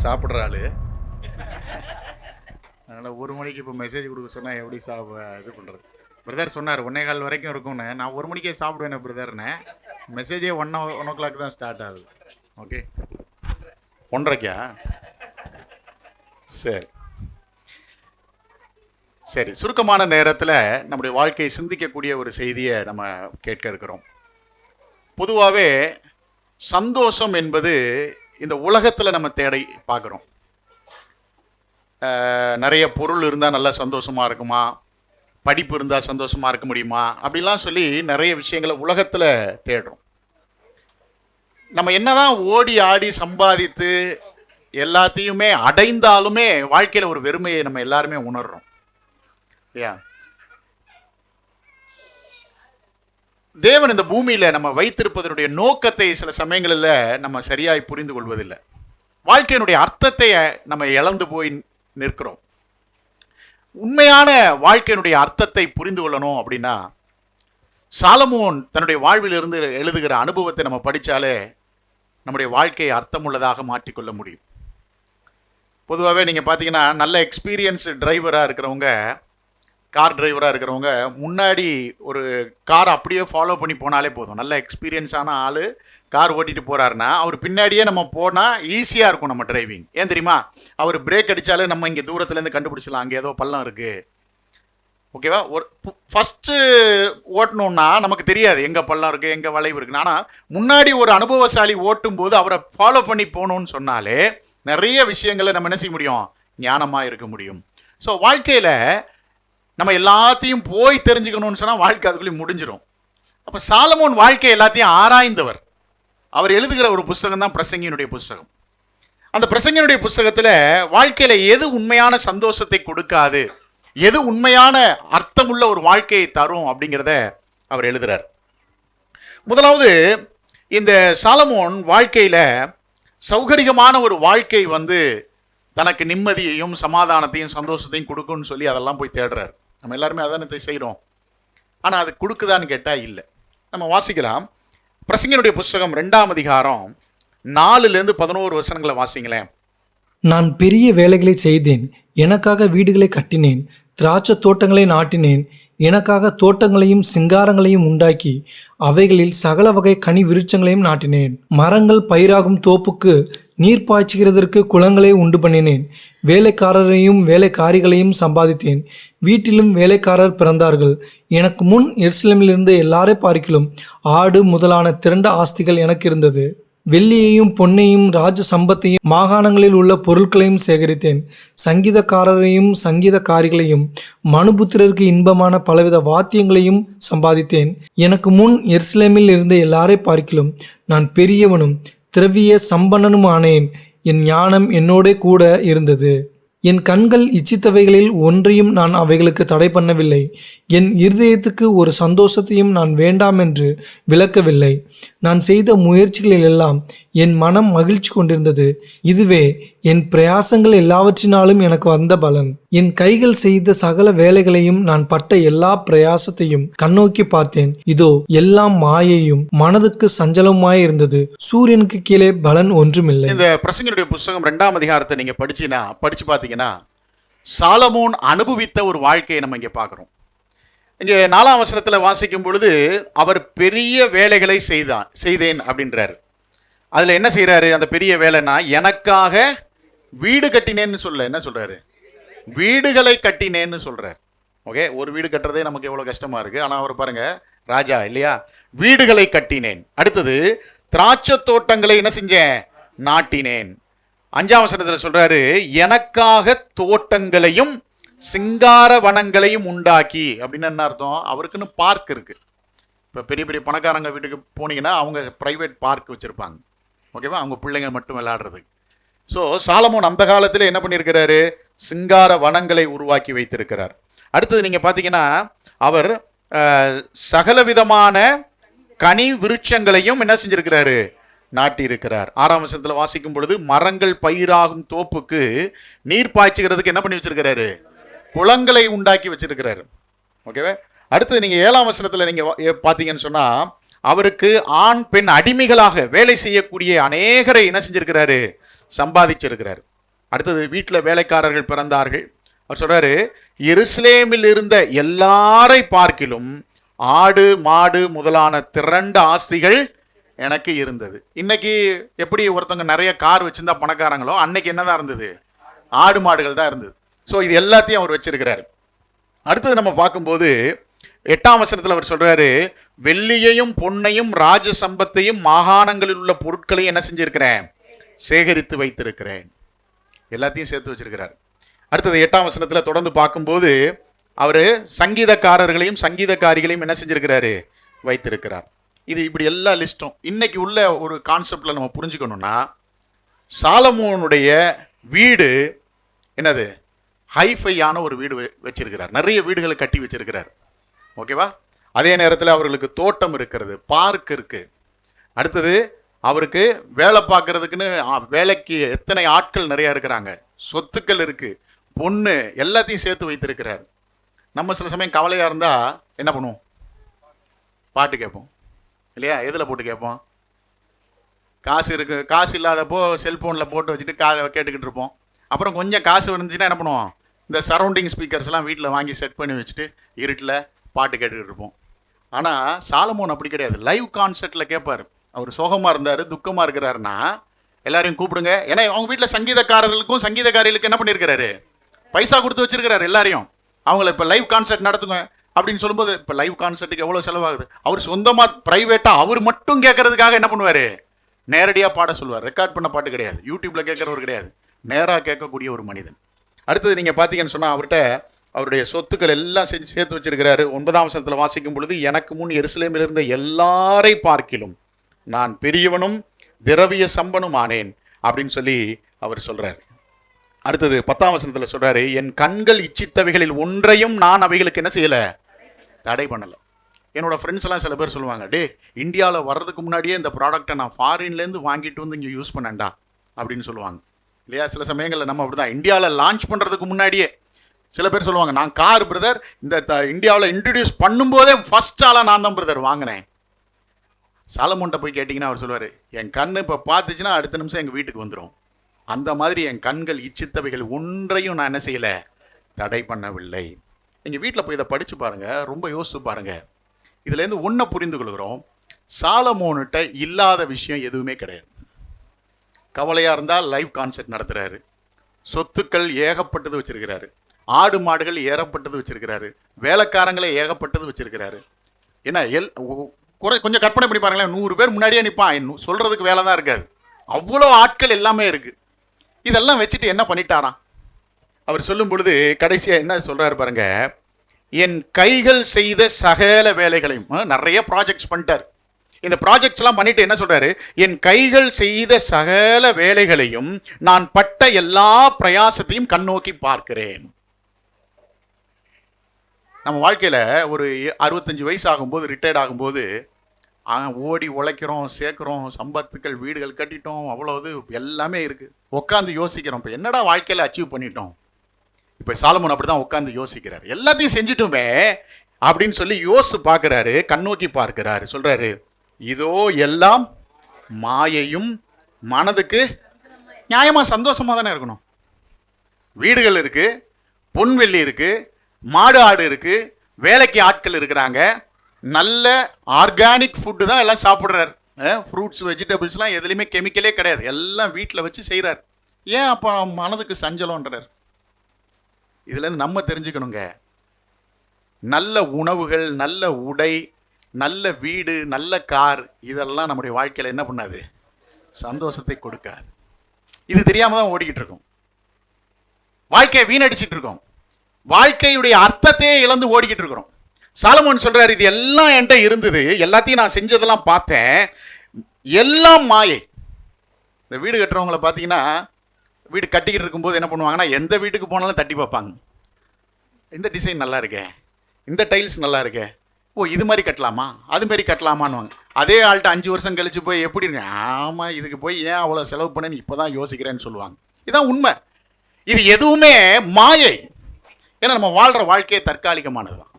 சாப்பிட்ற ஆள். அதனால் 1 மணிக்கு இப்போ மெசேஜ் கொடுக்க சொன்னால் எப்படி இது பண்ணுறது? பிரதர் சொன்னார் 1:15 வரைக்கும் இருக்கும்னு. நான் 1 மணிக்கே சாப்பிடுவேன் பிரதர்னு. மெசேஜே 1 தான் ஸ்டார்ட் ஆகுது. ஓகே, 1:30க்கா? சரி சரி, சுருக்கமான நேரத்தில் நம்முடைய வாழ்க்கையை சிந்திக்கக்கூடிய ஒரு செய்தியை நம்ம கேட்க இருக்கிறோம். பொதுவாகவே சந்தோஷம் என்பது இந்த உலகத்தில் நம்ம தேடி பார்க்குறோம். நிறைய பொருள் இருந்தால் நல்லா சந்தோஷமாக இருக்குமா, படிப்பு இருந்தால் சந்தோஷமாக இருக்க முடியுமா, அப்படிலாம் சொல்லி நிறைய விஷயங்களை உலகத்தில் தேடுறோம். நம்ம என்னதான் ஓடி ஆடி சம்பாதித்து எல்லாத்தையுமே அடைந்தாலுமே வாழ்க்கையில் ஒரு வெறுமையை நம்ம எல்லாருமே உணர்றோம் இல்லையா? தேவன் இந்த பூமியில் நம்ம வைத்திருப்பதனுடைய நோக்கத்தை சில சமயங்களில் நம்ம சரியாய் புரிந்து கொள்வதில்லை. வாழ்க்கையினுடைய அர்த்தத்தை நம்ம இழந்து போய் நிற்கிறோம். உண்மையான வாழ்க்கையினுடைய அர்த்தத்தை புரிந்து கொள்ளணும் அப்படின்னா சாலமோன் தன்னுடைய வாழ்விலிருந்து எழுதுகிற அனுபவத்தை நம்ம படித்தாலே நம்முடைய வாழ்க்கையை அர்த்தமுள்ளதாக மாற்றிக்கொள்ள முடியும். பொதுவாகவே நீங்கள் பார்த்தீங்கன்னா நல்ல எக்ஸ்பீரியன்ஸ் டிரைவராக இருக்கிறவங்க, கார் டிரைவராக இருக்கிறவங்க முன்னாடி ஒரு காரை அப்படியே ஃபாலோ பண்ணி போனாலே போதும். நல்ல எக்ஸ்பீரியன்ஸான ஆள் கார் ஓட்டிகிட்டு போகிறாருன்னா அவர் பின்னாடியே நம்ம போனால் ஈஸியாக இருக்கும் நம்ம டிரைவிங். ஏன் தெரியுமா? அவர் பிரேக் அடித்தாலே நம்ம இங்கே தூரத்துலேருந்து கண்டுபிடிச்சலாம் அங்கே ஏதோ பள்ளம் இருக்குது. ஓகேவா? ஒரு ஃபஸ்ட்டு ஓட்டணுன்னா நமக்கு தெரியாது எங்கே பள்ளம் இருக்குது எங்கே வளைவு இருக்குன்னு. ஆனால் முன்னாடி ஒரு அனுபவசாலி ஓட்டும் போது அவரை ஃபாலோ பண்ணி போகணுன்னு சொன்னாலே நிறைய விஷயங்களை நம்ம என்ன செய்ய முடியும்? ஞானமாக இருக்க முடியும். ஸோ வாழ்க்கையில் நம்ம எல்லாத்தையும் போய் தெரிஞ்சுக்கணும்னு சொன்னால் வாழ்க்கை அதுக்குள்ளேயும் முடிஞ்சிடும். அப்போ சாலமோன் வாழ்க்கை எல்லாத்தையும் ஆராய்ந்தவர். அவர் எழுதுகிற ஒரு புஸ்தகம் தான் பிரசங்கியினுடைய புஸ்தகம். அந்த பிரசங்கியினுடைய புஸ்தகத்தில் வாழ்க்கையில் எது உண்மையான சந்தோஷத்தை கொடுக்காது, எது உண்மையான அர்த்தமுள்ள ஒரு வாழ்க்கையை தரும் அப்படிங்கிறத அவர் எழுதுகிறார். முதலாவது, இந்த சாலமோன் வாழ்க்கையில் சௌகரியமான ஒரு வாழ்க்கை தனக்கு நிம்மதியையும் சமாதானத்தையும் சந்தோஷத்தையும் கொடுக்கும்னு சொல்லி அதெல்லாம் போய் தேடுறார். நம்ம எல்லாருமே அதானத்தை செய்கிறோம். ஆனால் அது கொடுக்குதான்னு கேட்டால் இல்லை. நம்ம வாசிக்கலாம். பிரசங்கினுடைய புஸ்தகம் 2ஆம் அதிகாரம் 4-11 வசனங்களை வாசிங்களேன். நான் பெரிய வேலைகளை செய்தேன், எனக்காக வீடுகளை கட்டினேன், திராட்சை தோட்டங்களை நாட்டினேன், எனக்காக தோட்டங்களையும் சிங்காரங்களையும் உண்டாக்கி அவைகளில் சகல வகை கனி விருட்சங்களையும் நாட்டினேன். மரங்கள் பயிராகும் தோப்புக்கு நீர் பாய்ச்சுகிறதற்கு குளங்களை உண்டு பண்ணினேன். வேலைக்காரரையும் வேலைக்காரிகளையும் சம்பாதித்தேன், வீட்டிலும் வேலைக்காரர் பிறந்தார்கள். எனக்கு முன் எருசலேமிலிருந்து எல்லாரை பார்க்கிலும் ஆடு முதலான திரண்ட ஆஸ்திகள் எனக்கு இருந்தது. வெள்ளியையும் பொன்னையும் ராஜ சம்பத்தையும் மாகாணங்களில் உள்ள பொருட்களையும் சேகரித்தேன். சங்கீதக்காரரையும் சங்கீதக்காரிகளையும் மனுபுத்திரருக்கு இன்பமான பலவித வாத்தியங்களையும் சம்பாதித்தேன். எனக்கு முன் எருசலேமில் இருந்த எல்லாரை பார்க்கிலும் நான் பெரியவனும் திரவிய சம்பன்னனும் ஆனேன். என் ஞானம் என்னோட கூட இருந்தது. என் கண்கள் இச்சித்தவைகளில் ஒன்றையும் நான் அவைகளுக்கு தடை பண்ணவில்லை. என் இருதயத்துக்கு ஒரு சந்தோஷத்தையும் நான் வேண்டாம் என்று விளக்கவில்லை. நான் செய்த முயற்சிகளில் எல்லாம் என் மனம் மகிழ்ச்சி கொண்டிருந்தது. இதுவே என் பிரயாசங்கள் எல்லாவற்றினாலும் எனக்கு வந்த பலன். என் கைகள் செய்த சகல வேலைகளையும் நான் பட்ட எல்லா பிரயாசத்தையும் கண்ணோக்கி பார்த்தேன். இதோ எல்லாம் மாயையும் மனதுக்கு சஞ்சலமாய் இருந்தது. சூரியனுக்கு கீழே பலன் ஒன்றுமில்லை. இந்த பிரசங்கினுடைய புஸ்தகம் 2ஆம் அதிகாரத்தை நீங்க படிச்சு பார்த்தீங்கன்னா சாலமோன் அனுபவித்த ஒரு வாழ்க்கையை நம்ம இங்க பார்க்கிறோம். இங்கே 4ஆம் வசனத்தில் வாசிக்கும் பொழுது அவர் பெரிய வேலைகளை செய்தேன் அப்படின்றாரு. அதில் என்ன செய்கிறாரு? அந்த பெரிய வேலைன்னா எனக்காக வீடு கட்டினேன்னு என்ன சொல்கிறாரு? வீடுகளை கட்டினேன்னு சொல்கிறார். ஓகே, ஒரு வீடு கட்டுறதே நமக்கு எவ்வளோ கஷ்டமாக இருக்குது. ஆனால் அவர் பாருங்க, ராஜா இல்லையா, வீடுகளை கட்டினேன். அடுத்தது திராட்சை தோட்டங்களை என்ன செஞ்சேன்? நாட்டினேன். 5ஆம் வசனத்தில் சொல்கிறாரு எனக்காக தோட்டங்களையும் சிங்கார வனங்களையும் உண்டாக்கி. அப்படின்னு என்ன அர்த்தம்? அவருக்குன்னு பார்க் இருக்குது. இப்போ பெரிய பெரிய பணக்காரங்க வீட்டுக்கு போனீங்கன்னா அவங்க ப்ரைவேட் பார்க் வச்சுருப்பாங்க. ஓகேவா? அவங்க பிள்ளைங்க மட்டும் விளையாடுறதுக்கு. ஸோ சாலமோன் அந்த காலத்தில் என்ன பண்ணியிருக்கிறாரு? சிங்கார வனங்களை உருவாக்கி வைத்திருக்கிறார். அடுத்தது நீங்கள் பார்த்தீங்கன்னா அவர் சகலவிதமான கனி விருட்சங்களையும் என்ன செஞ்சிருக்கிறாரு? நாட்டி இருக்கிறார். 6ஆம் வசனத்தில் வாசிக்கும் பொழுது மரங்கள் பயிராகும் தோப்புக்கு நீர் பாய்ச்சுகிறதுக்கு என்ன பண்ணி வச்சிருக்கிறாரு? குளங்களை உண்டாக்கி வச்சிருக்கிறாரு. ஓகேவா? அடுத்தது நீங்கள் 7ஆம் வசனத்தில் நீங்கள் பார்த்தீங்கன்னு சொன்னால் அவருக்கு ஆண் பெண் அடிமைகளாக வேலை செய்யக்கூடிய அநேகரை என்ன செஞ்சிருக்கிறாரு? சம்பாதிச்சிருக்கிறார். அடுத்தது வீட்டில் வேலைக்காரர்கள் பிறந்தார்கள். அவர் சொல்றாரு, எருசலேமில் இருந்த எல்லாரை பார்க்கிலும் ஆடு மாடு முதலான திரண்ட ஆஸ்திகள் எனக்கு இருந்தது. இன்னைக்கு எப்படி ஒருத்தவங்க நிறைய கார் வச்சிருந்தா பணக்காரங்களோ, அன்னைக்கு என்னதான் இருந்தது? ஆடு மாடுகள் தான் இருந்தது. ஸோ இது எல்லாத்தையும் அவர் வச்சிருக்கிறாரு. அடுத்தது நம்ம பார்க்கும்போது 8ஆம் வசனத்தில் அவர் சொல்றாரு, வெள்ளியையும் பொன்னையும் ராஜ சம்பத்தையும் மாகாணங்களில் உள்ள பொருட்களையும் என்ன செஞ்சிருக்கிறேன்? சேகரித்து வைத்திருக்கிறேன். எல்லாத்தையும் சேர்த்து வச்சிருக்கிறார். அடுத்தது 8ஆம் வசனத்தில் தொடர்ந்து பார்க்கும்போது அவர் சங்கீதக்காரர்களையும் சங்கீதக்காரிகளையும் என்ன செஞ்சிருக்கிறாரு? வைத்திருக்கிறார். இது இப்படி எல்லா லிஸ்ட்டும் இன்னைக்கு உள்ள ஒரு கான்செப்டில் நம்ம புரிஞ்சுக்கணும்னா, சாலமோனுடைய வீடு என்னது? ஹைஃபையான ஒரு வீடு வச்சிருக்கிறார். நிறைய வீடுகளை கட்டி வச்சிருக்கிறார். ஓகேவா? அதே நேரத்தில் அவர்களுக்கு தோட்டம் இருக்கிறது, பார்க் இருக்கு. அடுத்தது அவருக்கு வேலை பார்க்கறதுக்குன்னு வேலைக்கு எத்தனை ஆட்கள் நிறைய இருக்கிறாங்க, சொத்துக்கள் இருக்கு, பொண்ணு, எல்லாத்தையும் சேர்த்து வைத்திருக்கிறார். நம்ம சில சமயம் கவலையாக இருந்தால் என்ன பண்ணுவோம்? பாட்டு கேட்போம் இல்லையா? எதில் போட்டு கேட்போம்? காசு இருக்கு, காசு இல்லாதப்போ செல்ஃபோனில் போட்டு வச்சுட்டு கேட்டுக்கிட்டு இருப்போம். அப்புறம் கொஞ்சம் காசு வந்துச்சுன்னா என்ன பண்ணுவோம்? இந்த சரௌண்டிங் ஸ்பீக்கர்ஸ்லாம் வீட்டில் வாங்கி செட் பண்ணி வச்சுட்டு இருட்டில் பாட்டு கேட்டுக்கிட்டு இருப்போம். ஆனால் சாலமோன் அப்படி கிடையாது. லைவ் கான்சர்ட்டில் கேட்பார். அவர் சோகமாக இருந்தார், துக்கமாக இருக்கிறாருன்னா எல்லாரையும் கூப்பிடுங்க. ஏன்னா அவங்க வீட்டில் சங்கீதக்காரர்களுக்கும் சங்கீதக்காரிகளுக்கும் என்ன பண்ணியிருக்கிறாரு? பைசா கொடுத்து வச்சிருக்கிறாரு எல்லாரையும். அவங்கள இப்போ லைவ் கான்சர்ட் நடத்துங்க அப்படின்னு சொல்லும்போது, இப்போ லைவ் கான்சர்ட்டுக்கு எவ்வளோ செலவாகுது? அவர் சொந்தமாக ப்ரைவேட்டாக அவர் மட்டும் கேட்கறதுக்காக என்ன பண்ணுவார்? நேரடியாக பாட சொல்லுவார். ரெக்கார்ட் பண்ண பாட்டு கிடையாது, யூடியூப்பில் கேட்குறவர் கிடையாது, நேராக கேட்கக்கூடிய ஒரு மனிதன். அடுத்தது நீங்கள் பார்த்தீங்கன்னு சொன்னால் அவர்கிட்ட அவருடைய சொத்துக்கள் எல்லாம் சேர்த்து வச்சிருக்கிறாரு. 9ஆம் வசனத்தில் வாசிக்கும் பொழுது, எனக்கு முன் எருசலேமில் இருந்த எல்லாரை பார்க்கிலும் நான் பெரியவனும் திரவிய சம்பனும் ஆனேன் அப்படின்னு சொல்லி அவர் சொல்றார். அடுத்தது 10ஆம் வசனத்தில் சொல்றாரு, என் கண்கள் இச்சித்தவைகளில் ஒன்றையும் நான் அவைகளுக்கு என்ன செய்யல? தடை பண்ணலை. என்னோட ஃப்ரெண்ட்ஸ் எல்லாம் சில பேர் சொல்லுவாங்க, டே இந்தியாவில் வர்றதுக்கு முன்னாடியே இந்த ப்ராடக்டை நான் ஃபாரின்லேருந்து வாங்கிட்டு வந்து இங்கே யூஸ் பண்ணேன்டா அப்படின்னு சொல்லுவாங்க இல்லையா? சில சமயங்களில் நம்ம அப்படிதான் இந்தியாவில் லான்ச் பண்ணுறதுக்கு முன்னாடியே சில பேர் சொல்லுவாங்க, நான் கார் பிரதர் இந்த இந்தியாவில் இன்ட்ரடியூஸ் பண்ணும்போதே ஃபர்ஸ்ட் ஆளாக நான் தான் பிரதர் வாங்கினேன். சாலமோன்ட்ட போய் கேட்டிங்கன்னா அவர் சொல்லுவார், என் கண் இப்போ பார்த்துச்சுன்னா அடுத்த நிமிஷம் எங்கள் வீட்டுக்கு வந்துடும். அந்த மாதிரி என் கண்கள் இச்சித்தவைகள் ஒன்றையும் நான் என்ன செய்யலை? தடை பண்ணவில்லை. நீங்கள் வீட்டில் போய் இதை படித்து பாருங்கள், ரொம்ப யோசித்து பாருங்கள். இதுலேருந்து ஒன்றை புரிந்து கொள்கிறோம், சாலமோன்கிட்ட இல்லாத விஷயம் எதுவுமே கிடையாது. கவலையாக இருந்தால் லைவ் கான்சர்ட் நடத்துகிறாரு, சொத்துக்கள் ஏகப்பட்டது வச்சிருக்கிறாரு, ஆடு மாடுகள் ஏகப்பட்டது வச்சிருக்கிறாரு, வேலைக்காரங்களை ஏகப்பட்டது வச்சிருக்கிறாரு. ஏன்னா கொஞ்சம் கற்பனை பண்ணி பாருங்களேன், 100 பேர் முன்னாடியே நிற்பான், சொல்கிறதுக்கு வேலை தான் இருக்காது, அவ்வளோ ஆட்கள் எல்லாமே இருக்குது. இதெல்லாம் வச்சுட்டு என்ன பண்ணிட்டாராம்? அவர் சொல்லும் பொழுது கடைசியாக என்ன சொல்கிறாரு பாருங்க, என் கைகள் செய்த சகல வேலைகளையும், நிறைய ப்ராஜெக்ட்ஸ் பண்ணிட்டார். இந்த ப்ராஜெக்ட்ஸ்லாம் பண்ணிட்டு என்ன சொல்கிறாரு? என் கைகள் செய்த சகல வேலைகளையும் நான் பட்ட எல்லா பிரயாசத்தையும் கண்ணோக்கி பார்க்கிறேன். நம்ம வாழ்க்கையில் ஒரு 65 வயசு ஆகும்போது, ரிட்டையர்ட் ஆகும்போது, ஓடி உழைக்கிறோம், சேர்க்குறோம், சம்பத்துக்கள், வீடுகள் கட்டிட்டோம், அவ்வளோது எல்லாமே இருக்குது. உட்காந்து யோசிக்கிறோம், இப்போ என்னடா வாழ்க்கையில் அச்சீவ் பண்ணிட்டோம். இப்போ சாலமோன் அப்படி தான் உட்காந்து யோசிக்கிறார். எல்லாத்தையும் செஞ்சுட்டுமே அப்படின்னு சொல்லி யோசித்து பார்க்குறாரு, கண்ணோக்கி பார்க்கிறாரு. சொல்கிறாரு, இதோ எல்லாம் மாயையும், மனதுக்கு நியாயமாக சந்தோஷமாக தானே இருக்கணும். வீடுகள் இருக்குது, பொன்வெள்ளி இருக்குது, மாடு ஆடு இருக்குது, வேலைக்கு ஆட்கள் இருக்கிறாங்க, நல்ல ஆர்கானிக் ஃபுட்டு தான் எல்லாம் சாப்பிட்றாரு. ஃப்ரூட்ஸ் வெஜிடபிள்ஸ்லாம் எதுலேயுமே கெமிக்கலே கிடையாது, எல்லாம் வீட்டில் வச்சு செய்கிறார். ஏன் அப்போ மனதுக்கு சஞ்சலம்ன்றார்? இதுலேருந்து நம்ம தெரிஞ்சுக்கணுங்க, நல்ல உணவுகள், நல்ல உடை, நல்ல வீடு, நல்ல கார், இதெல்லாம் நம்முடைய வாழ்க்கையில் என்ன பண்ணாது? சந்தோஷத்தை கொடுக்காது. இது தெரியாமல் தான் ஓடிக்கிட்டு இருக்கோம், வாழ்க்கையை வீணடிச்சிட்டு இருக்கோம், வாழ்க்கையுடைய அர்த்தத்தையே இழந்து ஓடிக்கிட்டு இருக்கிறோம். சாலமோன் சொல்றாரு, இது எல்லாம் என்கிட்ட இருந்தது, எல்லாத்தையும் நான் செஞ்சதெல்லாம் பார்த்தேன், எல்லாம் மாயை. இந்த வீடு கட்டுறவங்கள பார்த்தீங்கன்னா, வீடு கட்டிக்கிட்டு இருக்கும்போது என்ன பண்ணுவாங்கன்னா, எந்த வீட்டுக்கு போனாலும் தட்டி பார்ப்பாங்க, இந்த டிசைன் நல்லா இருக்கே, இந்த டைல்ஸ் நல்லா இருக்கே, ஓ இது மாதிரி கட்டலாமா, அது மாதிரி கட்டலாமான்னு. அதே ஆள்கிட்ட 5 வருஷம் கழிச்சு போய் எப்படி இருக்கு, ஆமாம் இதுக்கு போய் ஏன் அவ்வளோ செலவு பண்ணேன்னு இப்போ தான் யோசிக்கிறேன்னு சொல்லுவாங்க. இதுதான் உண்மை. இது எதுவுமே மாயை. ஏன்னா நம்ம வாழ்கிற வாழ்க்கையே தற்காலிகமானது தான்.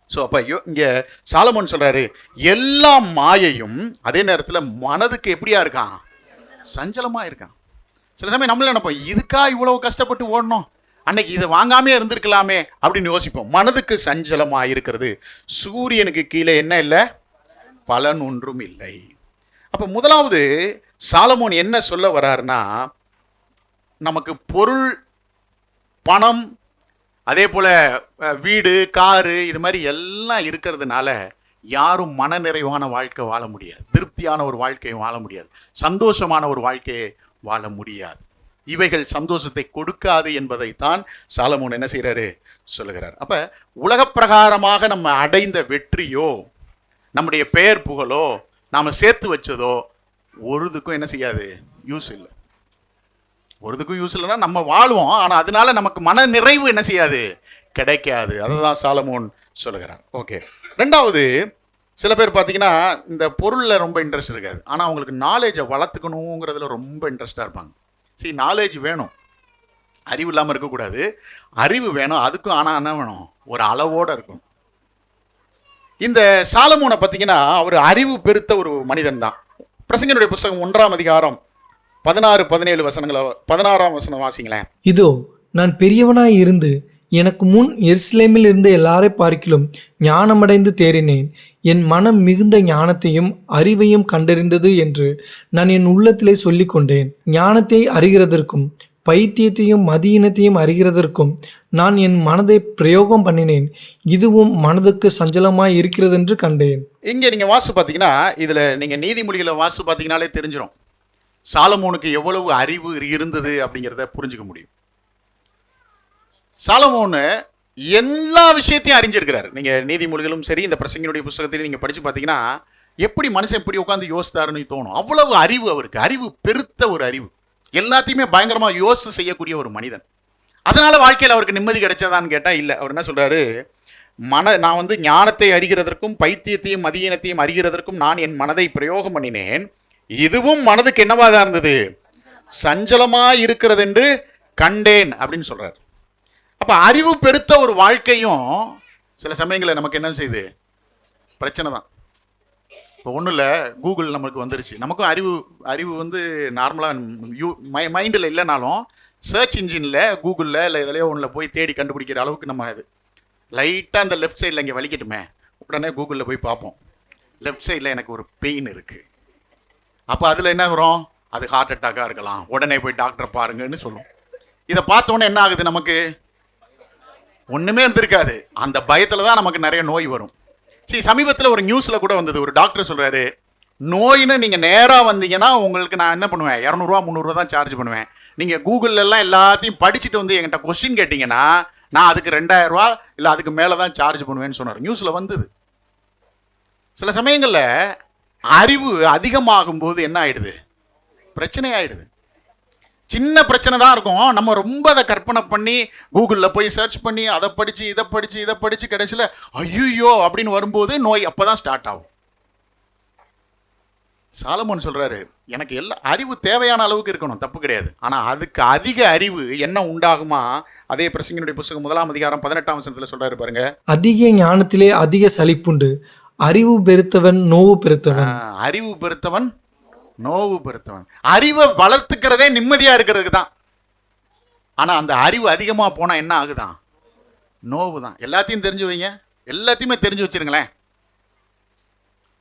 ஸோ அப்போ இங்கே சாலமோன் சொல்கிறாரு, எல்லா மாயையும், அதே நேரத்தில் மனதுக்கு எப்படியா இருக்கான்? சஞ்சலமாக இருக்கான். சில சமயம் நம்மள நினைப்போம், இதுக்கா இவ்வளவு கஷ்டப்பட்டு ஓடணும், அன்னைக்கு இதை வாங்காமே இருந்திருக்கலாமே அப்படின்னு யோசிப்போம். மனதுக்கு சஞ்சலமா இருக்கிறது. சூரியனுக்கு கீழே என்ன இல்லை? பலன் ஒன்றும் இல்லை. அப்ப முதலாவது சாலமோன் என்ன சொல்ல வர்றாருன்னா, நமக்கு பொருள், பணம், அதே போல வீடு, காரு, இது மாதிரி எல்லாம் இருக்கிறதுனால யாரும் மனநிறைவான வாழ்க்கை வாழ முடியாது, திருப்தியான ஒரு வாழ்க்கையை வாழ முடியாது, சந்தோஷமான ஒரு வாழ்க்கையை வாழ முடியாது. இவைகள் சந்தோஷத்தை கொடுக்காது என்பதைத்தான் சாலமோன் என்ன செய்யறாரு? சொல்லுகிறார். அப்ப உலக பிரகாரமாக நம்ம அடைந்த வெற்றியோ, நம்முடைய பெயர் புகழோ, நாம சேர்த்து வச்சதோ ஒருதுக்கும் என்ன செய்யாது? யூஸ் இல்லை. ஒருதுக்கும் யூஸ் இல்லைன்னா நம்ம வாழ்வோம், ஆனா அதனால நமக்கு மன நிறைவு என்ன செய்யாது? கிடைக்காது. அதுதான் சாலமோன் சொல்லுகிறார். ஓகே. ரெண்டாவது, சில பேர் பார்த்தீங்கன்னா இந்த பொருளில் ரொம்ப இன்ட்ரெஸ்ட் இருக்காது, ஆனால் அவங்களுக்கு நாலேஜை வளர்த்துக்கணுங்கிறதுல ரொம்ப இன்ட்ரெஸ்டாக இருப்பாங்க. சரி, நாலேஜ் வேணும், அறிவு இல்லாமல் இருக்கக்கூடாது, அறிவு வேணும். அதுக்கும் ஆனால் என்ன வேணும்? ஒரு அளவோடு இருக்கும். இந்த சாலமோனை பார்த்தீங்கன்னா அவர் அறிவு பெருத்த ஒரு மனிதன் தான். பிரசங்கினுடைய புஸ்தகம் 1ஆம் அதிகாரம் 16-17 வசனங்களை, 16ஆம் வசனம் வாசிங்களேன். இதோ நான் பெரியவனாய் இருந்து எனக்கு முன் எருசலேமில் இருந்த எல்லாரை பார்க்கிலும் ஞானமடைந்து தேறினேன். என் மனம் மிகுந்த ஞானத்தையும் அறிவையும் கண்டறிந்தது என்று நான் என் உள்ளத்திலே சொல்லிக் கொண்டேன். ஞானத்தை அறிகிறதற்கும் பைத்தியத்தையும் மதியினத்தையும் அறிகிறதற்கும் நான் என் மனதை பிரயோகம் பண்ணினேன். இதுவும் மனதுக்கு சஞ்சலமாய் இருக்கிறதென்று கண்டேன். இங்கே நீங்கள் வாசு பார்த்தீங்கன்னா, இதில் நீங்கள் நீதிமொழிகளை வாசு பார்த்தீங்கன்னாலே தெரிஞ்சிடும் சாலமோனுக்கு எவ்வளவு அறிவு இருந்தது அப்படிங்கிறத புரிஞ்சுக்க முடியும். சாலமோனு எல்லா விஷயத்தையும் அறிஞ்சிருக்கிறார். நீங்கள் நீதிமொழிகளும் சரி, இந்த பிரசங்கினுடைய புஸ்தகத்தையும் நீங்கள் படித்து பார்த்தீங்கன்னா எப்படி மனுஷன் எப்படி உட்காந்து யோசித்தாருன்னு தோணும். அவ்வளவு அறிவு அவருக்கு, அறிவு பெருத்த ஒரு அறிவு, எல்லாத்தையுமே பயங்கரமாக யோசித்து செய்யக்கூடிய ஒரு மனிதன். அதனால வாழ்க்கையில் அவருக்கு நிம்மதி கிடைச்சதான்னு கேட்டால் இல்லை. அவர் என்ன சொல்கிறாரு? நான் வந்து ஞானத்தை அறிகிறதற்கும் பைத்தியத்தையும் மதியீனத்தையும் அறிகிறதற்கும் நான் என் மனதை பிரயோகம் பண்ணினேன். இதுவும் மனதுக்கு என்னவா தான் இருந்தது? சஞ்சலமா இருக்கிறது என்று கண்டேன் அப்படின்னு சொல்றார். அப்ப அறிவு பெருத்த ஒரு வாழ்க்கையும் சில சமயங்களில் நமக்கு என்ன செய்யுது? பிரச்சனை தான். இப்போ ஒன்றும் இல்லை, கூகுள் நமக்கு வந்துருச்சு. நமக்கும் அறிவு வந்து நார்மலாக மைண்டில் இல்லைனாலும் சர்ச் இன்ஜினில், கூகுளில் இல்லை எதுலையோ ஒன்றில் போய் தேடி கண்டுபிடிக்கிற அளவுக்கு நம்ம இது லைட்டாக அந்த லெஃப்ட் சைடில் இங்கே வலிக்கட்டுமே, உடனே கூகுளில் போய் பார்ப்போம். லெஃப்ட் சைடில் எனக்கு ஒரு பெயின் இருக்குது. அப்போ அதில் என்ன வரும்? அது ஹார்ட் அட்டாக்காக இருக்கலாம், உடனே போய் டாக்டரை பாருங்கன்னு சொல்லும். இதை பார்த்தோன்னே என்ன ஆகுது? நமக்கு ஒன்றுமே இருந்திருக்காது, அந்த பயத்தில் தான் நமக்கு நிறைய நோய் வரும். சரி, சமீபத்தில் ஒரு நியூஸில் கூட வந்தது. ஒரு டாக்டர் சொல்கிறாரு, நோயின்னு நீங்கள் நேராக வந்தீங்கன்னா உங்களுக்கு நான் என்ன பண்ணுவேன்? 200 300 தான் சார்ஜ் பண்ணுவேன். நீங்கள் கூகுளெல்லாம் எல்லாத்தையும் படிச்சுட்டு வந்து என்கிட்ட கொஸ்டின் கேட்டிங்கன்னா நான் அதுக்கு 2000 இல்லை அதுக்கு மேலே தான் சார்ஜ் பண்ணுவேன்னு சொன்னார். நியூஸில் வந்தது. சில சமயங்களில் அறிவு அதிகமாகும் போது என்ன ஆயிடுது? பிரச்சனை ஆயிடுது. சின்ன பிரச்சனை தான் இருக்கும், நம்ம ரொம்ப அதை கற்பனை பண்ணி கூகுளில் போய் சர்ச் பண்ணி அதை படித்து இதை படித்து கடைசியில் ஐயோ அப்படின்னு வரும்போது நோய் அப்போ தான் ஸ்டார்ட் ஆகும். சாலமோன் சொல்கிறாரு, எனக்கு எல்லா அறிவு தேவையான அளவுக்கு இருக்கணும், தப்பு கிடையாது. ஆனால் அதுக்கு அதிக அறிவு என்ன உண்டாகுமா? அதே பிரசங்கினுடைய புஸ்தகம் 1ஆம் அதிகாரம் 18ஆம் வசனத்தில் சொல்கிறாரு பாருங்க. அதிக ஞானத்திலே அதிக சலிப்புண்டு, அறிவு பெருத்தவன் நோவு பெருத்தவன். அறிவு பெருத்தவன் நோவு பெருத்தவன். அறிவை வளர்த்துக்கிறதே நிம்மதியா இருக்கிறதுக்கு தான். ஆனா அந்த அறிவு அதிகமா போனா என்ன ஆகுதான்? நோவு தான். எல்லாத்தையும் தெரிஞ்சு வைங்க, எல்லாத்தையுமே தெரிஞ்சு வச்சிருங்களேன்.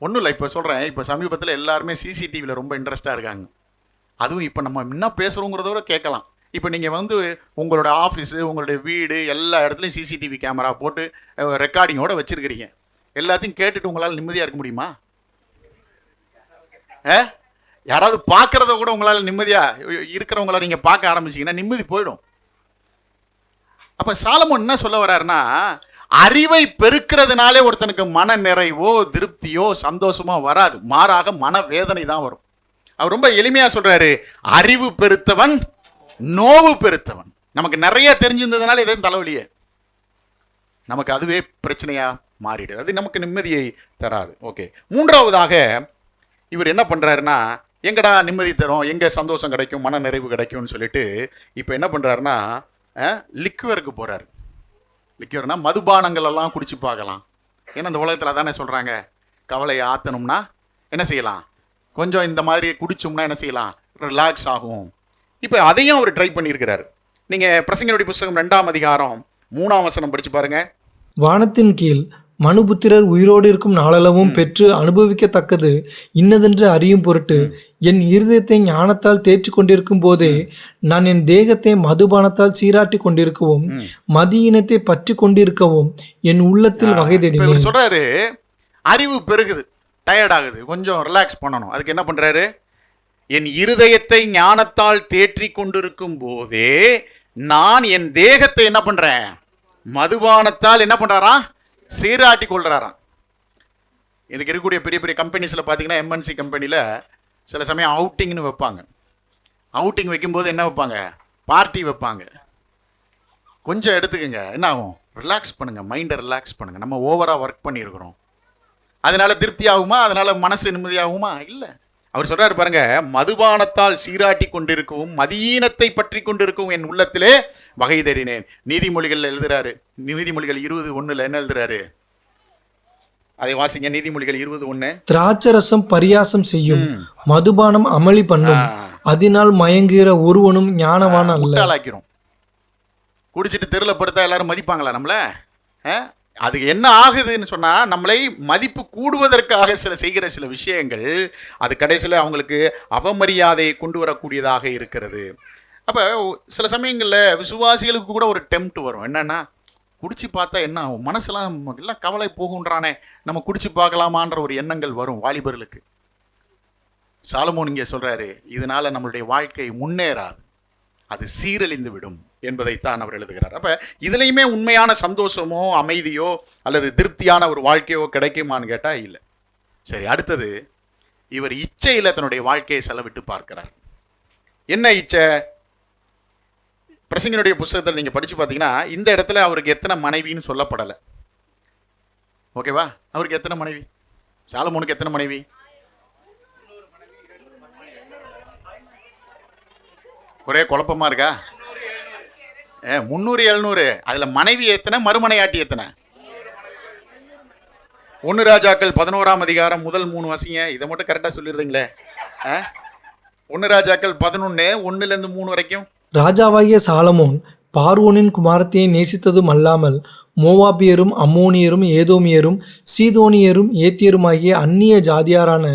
ஒன்றும் இல்லை, இப்போ சொல்கிறேன், இப்போ சமீபத்தில் எல்லாருமே சிசிடிவியில் ரொம்ப இன்ட்ரெஸ்டாக இருக்காங்க. அதுவும் இப்போ நம்ம என்ன பேசுகிறோங்கிறத விட கேட்கலாம். இப்போ நீங்கள் வந்து உங்களோட ஆஃபீஸு, உங்களுடைய வீடு, எல்லா இடத்துலையும் சிசிடிவி கேமரா போட்டு ரெக்கார்டிங்கோட வச்சுருக்கிறீங்க. எல்லாத்தையும் கேட்டுட்டு உங்களால் நிம்மதியாக இருக்க முடியுமா? யாராவது பார்க்குறத கூட உங்களால் நிம்மதியாக இருக்கிறவங்கள நீங்கள் பார்க்க ஆரம்பிச்சிங்கன்னா நிம்மதி போயிடும். அப்போ சாலமோன் என்ன சொல்ல வர்றாருன்னா, அறிவை பெருக்கிறதுனாலே ஒருத்தனுக்கு மன நிறைவோ திருப்தியோ சந்தோஷமோ வராது, மாறாக மன வேதனை தான் வரும். அவர் ரொம்ப எளிமையாக சொல்றாரு, அறிவு பெருத்தவன் நோவு பெருத்தவன். நமக்கு நிறைய தெரிஞ்சிருந்ததுனால எதுவும் தலைவலியே, நமக்கு அதுவே பிரச்சனையா மாறிடுது, அது நமக்கு நிம்மதியை தராது. ஓகே, மூன்றாவதாக இவர் என்ன பண்றாருன்னா, எங்கடா நிம்மதி தரும், எங்க சந்தோஷம் கிடைக்கும், மன நிறைவு கிடைக்கும்னு சொல்லிட்டு இப்போ என்ன பண்றாருன்னா லிக்வருக்கு போறாரு. லிக்வர்னா மதுபானங்கள் எல்லாம் குடிச்சு பார்க்கலாம். ஏன்னா இந்த உலகத்தில் தானே சொல்றாங்க, கவலையை ஆற்றணும்னா என்ன செய்யலாம், கொஞ்சம் இந்த மாதிரி குடிச்சோம்னா என்ன செய்யலாம், ரிலாக்ஸ் ஆகும், இப்போ அதையும் அவர் ட்ரை பண்ணியிருக்கிறார். நீங்கள் பிரசங்கினுடைய புஸ்தகம் 2ஆம் அதிகாரம் 3ஆம் வசனம் படித்து பாருங்க. வானத்தின் கீழ் மனுபுத்திரர் உயிரோடு இருக்கும் நாளளவும் பெற்று அனுபவிக்கத்தக்கது இன்னதென்று அறியும் பொருட்டு என் இருதயத்தை ஞானத்தால் தேய்ச்சி கொண்டிருக்கும் போதே நான் என் தேகத்தை மதுபானத்தால் சீராட்டி கொண்டிருக்கவும் மதியினத்தை பற்றி கொண்டிருக்கவும் என் உள்ளத்தில் வகை இப்போ தேடினேன். இவர் சொல்றாரு, அறிவு பெருகுது, டயர்ட் ஆகுது, கொஞ்சம் ரிலாக்ஸ் பண்ணணும். அதுக்கு என்ன பண்றாரு? என் இருதயத்தை ஞானத்தால் தேற்றி கொண்டிருக்கும் போதே நான் என் தேகத்தை என்ன பண்றேன்? மதுபானத்தால் என்ன பண்றாராம்? சீராட்டி கொள்றாராம். எனக்கு இருக்கக்கூடிய பெரிய பெரிய கம்பெனிஸில் பார்த்தீங்கன்னா, எம்என்சி கம்பெனியில் சில சமயம் அவுட்டிங்னு வைப்பாங்க. அவுட்டிங் வைக்கும்போது என்ன வைப்பாங்க? பார்ட்டி வைப்பாங்க. கொஞ்சம் எடுத்துக்கங்க, என்ன ஆகும்? ரிலாக்ஸ் பண்ணுங்க, மைண்டை ரிலாக்ஸ் பண்ணுங்க. நம்ம ஓவராக ஒர்க் பண்ணியிருக்கிறோம், அதனால திருப்தி ஆகுமா? அதனால மனசு நிம்மதியாகுமா? இல்லை. அவர் சொல்றாரு பாருங்க, மதுபானத்தால் சீராட்டி கொண்டிருக்கவும் மதியீனத்தை பற்றி கொண்டிருக்கவும் என் உள்ளத்திலே வகை தேடினேன். நீதிமொழிகள் எழுதுறாரு. நீதிமொழிகள் 20:1 என்ன எழுதுறாரு? அதை வாசிங்க. நீதிமொழிகள் 20:1. திராட்சரசம் பரியாசம் செய்யும், மதுபானம் அமளி பண்ணும், அதனால் மயங்குகிற ஒருவனும் ஞானவான் அல்ல. முட்டாளாக்கிறோம். குடிச்சிட்டு தெருவில் படுத்தா எல்லாரும் மதிப்பாங்களா நம்மள? அதுக்கு என்ன ஆகுதுன்னு சொன்னால், நம்மளை மதிப்பு கூடுவதற்காக செய்கிற சில விஷயங்கள் அது கடைசியில் அவங்களுக்கு அவமரியாதையை கொண்டு வரக்கூடியதாக இருக்கிறது. அப்போ சில சமயங்களில் விசுவாசிகளுக்கு கூட ஒரு டெம்ப்ட் வரும். என்னென்னா, குடிச்சு பார்த்தா என்ன ஆகும்? மனசெல்லாம் எல்லாம் கவலை போகுன்றானே, நம்ம குடிச்சு பார்க்கலாமான்ற ஒரு எண்ணங்கள் வரும் வாலிபர்களுக்கு. சாலமோன் இங்கே சொல்கிறாரு, இதனால் நம்மளுடைய வாழ்க்கை முன்னேறாது, அது சீரழிந்து விடும் என்பதைத்தான் அவர் எழுதுகிறார். அப்போ இதுலேயுமே உண்மையான சந்தோஷமோ அமைதியோ அல்லது திருப்தியான ஒரு வாழ்க்கையோ கிடைக்குமான்னு கேட்டால் இல்லை. சரி, அடுத்தது இவர் இச்சையில் தன்னுடைய வாழ்க்கையை செலவிட்டு பார்க்கிறார். என்ன இச்சை? பிரசங்கினுடைய புஸ்தகத்தில் நீங்கள் படித்து பார்த்தீங்கன்னா, இந்த இடத்துல அவருக்கு எத்தனை மனைவின்னு சொல்லப்படலை. ஓகேவா? அவருக்கு எத்தனை மனைவி? சாலமோனுக்கு எத்தனை மனைவி? ஒரே குழப்பமா இருக்கா? 300 700. அதில் மனைவி எத்தனை, மறுமனையாட்டி எத்தனை? 1 ராஜாக்கள் 11ஆம் அதிகாரம் முதல் 3 வாசிங்க. இதை மட்டும் கரெக்டாக சொல்லிடுறீங்களே. 1 ராஜாக்கள் 11 1லேருந்து 3 வரைக்கும். ராஜாவாகிய சாலமோன் பார்வோனின் குமாரத்தையை நேசித்ததும் அல்லாமல் மோவாபியரும் அம்மோனியரும் ஏதோமியரும் சீதோனியரும் ஏத்தியருமாகிய அந்நிய ஜாதியாரான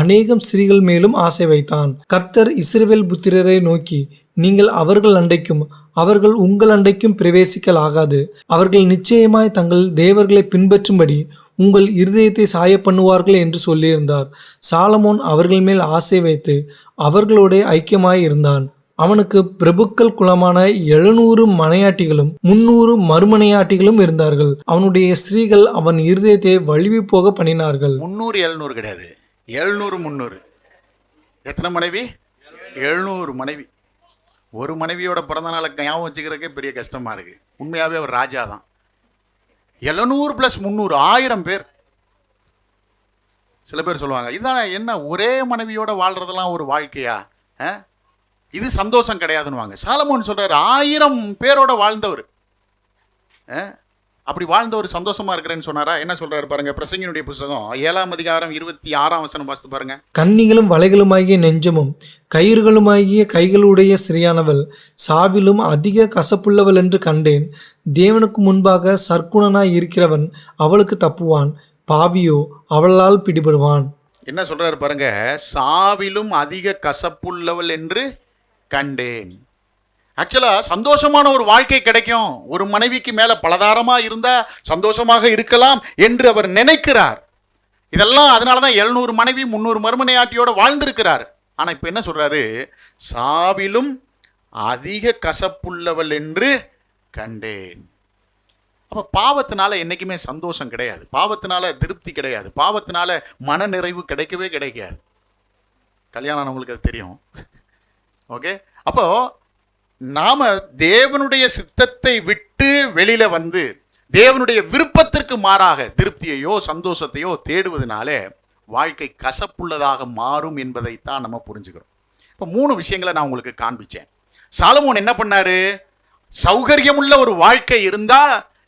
அநேகம் ஸ்திரீகள் மேலும் ஆசை வைத்தான். கர்த்தர் இஸ்ரவேல் புத்திரரை நோக்கி, நீங்கள் அவர்கள் அண்டைக்கும் அவர்கள் உங்கள் அண்டைக்கும் பிரவேசிக்கலாகாது. அவர்கள் நிச்சயமாய் தங்கள் தேவர்களை பின்பற்றும்படி உங்கள் இருதயத்தை சாய பண்ணுவார்கள் என்று சொல்லியிருந்தார். சாலமோன் அவர்கள் மேல் ஆசை வைத்து அவர்களோட ஐக்கியமாய் இருந்தான். அவனுக்கு பிரபுக்கள் குலமான 700 மனையாட்டிகளும் 300 மறுமனையாட்டிகளும் இருந்தார்கள். அவனுடைய ஸ்திரீகள் அவன் இருதயத்தை வலிவி போக பண்ணினார்கள். 300 700 கிடையாது, 700 300. எத்தனை மனைவி? 700 மனைவி. ஒரு மனைவியோட பிறந்த நாளை ஞாபகம் வச்சுக்கிறதுக்கே பெரிய கஷ்டமா இருக்கு. உண்மையாவே அவர் ராஜா தான். 700 + 300 1000 பேர். சில பேர் சொல்லுவாங்க, இதான் என்ன ஒரே மனைவியோட வாழ்றதெல்லாம் ஒரு வாழ்க்கையா? இது சந்தோஷம் கிடையாதுன்னுவாங்க. சாலமோன் சொல்றாரு, 1000 பேரோட வாழ்ந்தவர். அப்படி வாழ்ந்தவர் சந்தோஷமா இருக்கிறேன்னு சொன்னாரா? என்ன சொல்றாரு பாருங்க. பிரசங்கினுடைய புஸ்தகம் 7ஆம் அதிகாரம் 26ஆம் வசனம் வாசித்து பாருங்க. கன்னிகளும் வலைகளுமாகிய நெஞ்சமும் கயிறுகளுமாகிய கைகளுடைய சிறியானவள் சாவிலும் அதிக கசப்புள்ளவள் என்று கண்டேன். தேவனுக்கு முன்பாக சற்குணனாய் இருக்கிறவன் அவளுக்கு தப்புவான், பாவியோ அவளால் பிடிபடுவான். என்ன சொல்றாரு பாருங்க. சாவிலும் அதிக கசப்புள்ளவள் என்று கண்டேன். ஆக்சுவலாக சந்தோஷமான ஒரு வாழ்க்கை கிடைக்கும், ஒரு மனைவிக்கு மேலே பலதாரமாக இருந்தால் சந்தோஷமாக இருக்கலாம் என்று அவர் நினைக்கிறார். இதெல்லாம் அதனால தான் 700 மனைவி 300 மறுமனையாட்டியோட வாழ்ந்திருக்கிறார். ஆனால் இப்போ என்ன சொல்கிறாரு? சாவிலும் அதிக கசப்புள்ளவள் என்று கண்டேன். அப்போ பாவத்தினால என்றைக்குமே சந்தோஷம் கிடையாது, பாவத்தினால திருப்தி கிடையாது, பாவத்தினால மன நிறைவு கிடைக்கவே கிடைக்காது. கல்யாணம் ஆனவங்களுக்கு அது தெரியும். ஓகே, அப்போது நாம தேவனுடைய சித்தத்தை விட்டு வெளியில வந்து தேவனுடைய விருப்பத்திற்கு மாறாக திருப்தியையோ சந்தோஷத்தையோ தேடுவதனாலே வாழ்க்கை கசப்புள்ளதாக மாறும் என்பதைத்தான் நம்ம புரிஞ்சுக்கிறோம். இப்போ 3 விஷயங்களை நான் உங்களுக்கு காண்பிச்சேன். சாலமோன் என்ன பண்ணாரு? சௌகரியமுள்ள ஒரு வாழ்க்கை இருந்தா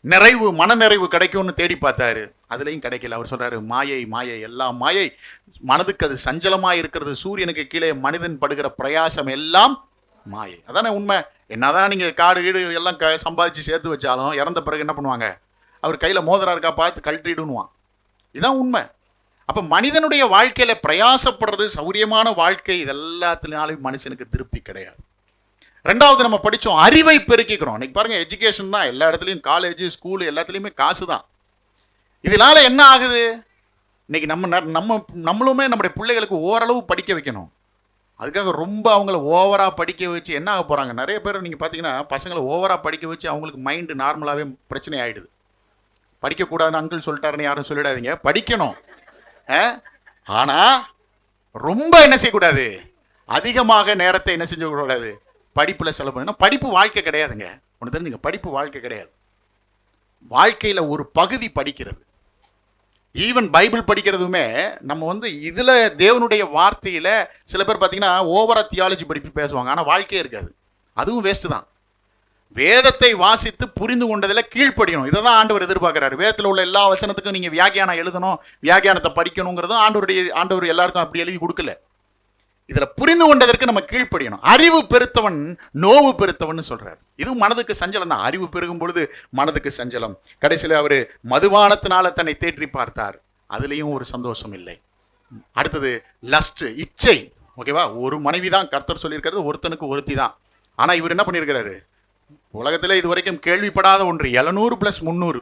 நிறைவு, மன நிறைவு கிடைக்கும்னு தேடி பார்த்தாரு. அதுலேயும் கிடைக்கல. அவர் சொல்றாரு, மாயை மாயை, எல்லாம் மாயை, மனதுக்கு அது சஞ்சலமாக இருக்கிறது, சூரியனுக்கு கீழே மனிதன் படுகிற பிரயாசம் எல்லாம் மாயை. அதானே உண்மை. என்னதான் நீங்க காடு வீடு எல்லாம் சம்பாதிச்சு சேர்த்து வச்சாலும் இறந்த பிறகு என்ன பண்ணுவாங்க? அவர் கையில மோதிரம் இருக்கா பார்த்து கழட்டிடுவான். இதான் உண்மை. அப்ப மனிதனுடைய வாழ்க்கையில பிரயாசப்படுறது, சௌரியமான வாழ்க்கை, இதெல்லாத்தினாலும் மனுஷனுக்கு திருப்தி கிடையாது. ரெண்டாவது நம்ம படிச்சோம், அறிவை பெருக்கிக்கிறோம். இன்னைக்கு பாருங்க, எஜுகேஷன் தான் எல்லா இடத்துலையும், காலேஜ் ஸ்கூல் எல்லாத்துலேயுமே காசு தான். இதனால என்ன ஆகுது? இன்னைக்கு நம்மளுமே நம்முடைய பிள்ளைகளுக்கு ஓரளவு படிக்க வைக்கணும். அதுக்காக ரொம்ப அவங்கள ஓவராக படிக்க வச்சு என்ன ஆக போகிறாங்க? நிறைய பேர் நீங்கள் பார்த்தீங்கன்னா பசங்களை ஓவராக படிக்க வச்சு அவங்களுக்கு மைண்டு நார்மலாகவே பிரச்சனை ஆகிடுது. படிக்கக்கூடாதுன்னு அங்கிள் சொல்லிட்டாருன்னு யாரும் சொல்லிடாதீங்க, படிக்கணும். ஆனால் ரொம்ப என்ன செய்யக்கூடாது? அதிகமாக நேரத்தை என்ன செஞ்சக்கூடாது? படிப்பில் செலவு பண்ணணும். படிப்பு வாழ்க்கை கிடையாதுங்க. ஒன்று தெரிஞ்சுங்க, படிப்பு வாழ்க்கை கிடையாது. வாழ்க்கையில் ஒரு பகுதி படிக்கிறது. ஈவன் பைபிள் படிக்கிறதுமே நம்ம இதில் தேவனுடைய வார்த்தையில் சில பேர் பார்த்தீங்கன்னா ஓவரா தியாலஜி படிப்பு பேசுவாங்க, ஆனால் வாழ்க்கையே இருக்காது. அதுவும் வேஸ்ட்டு தான். வேதத்தை வாசித்து புரிந்து கொண்டதில் கீழ்ப்படியணும். இதை தான் ஆண்டவர் எதிர்பார்க்குறாரு. வேதத்தில் உள்ள எல்லா வசனத்துக்கும் நீங்கள் வியாக்கியானம் எழுதணும், வியாக்கியானத்தை படிக்கணுங்கிறதும் ஆண்டவர் எல்லாருக்கும் அப்படி எழுதி கொடுக்கல. இதில் புரிந்து கொண்டதற்கு நம்ம கீழ்ப்படியணும். அறிவு பெருத்தவன் நோவு பெருத்தவன் சொல்றாரு. இதுவும் மனதுக்கு சஞ்சலம் தான். அறிவு பெருகும் பொழுது மனதுக்கு சஞ்சலம். கடைசியில் அவர் மதுபானத்தினால தன்னை தேற்றி பார்த்தார், அதுலேயும் ஒரு சந்தோஷம் இல்லை. அடுத்தது லஸ்ட், இச்சை. ஓகேவா? ஒரு மனைவி தான் கர்த்தர் சொல்லியிருக்கிறது, ஒருத்தனுக்கு ஒருத்தி தான். ஆனால் இவர் என்ன பண்ணியிருக்கிறாரு? உலகத்தில் இது வரைக்கும் கேள்விப்படாத ஒன்று, 700 + 300.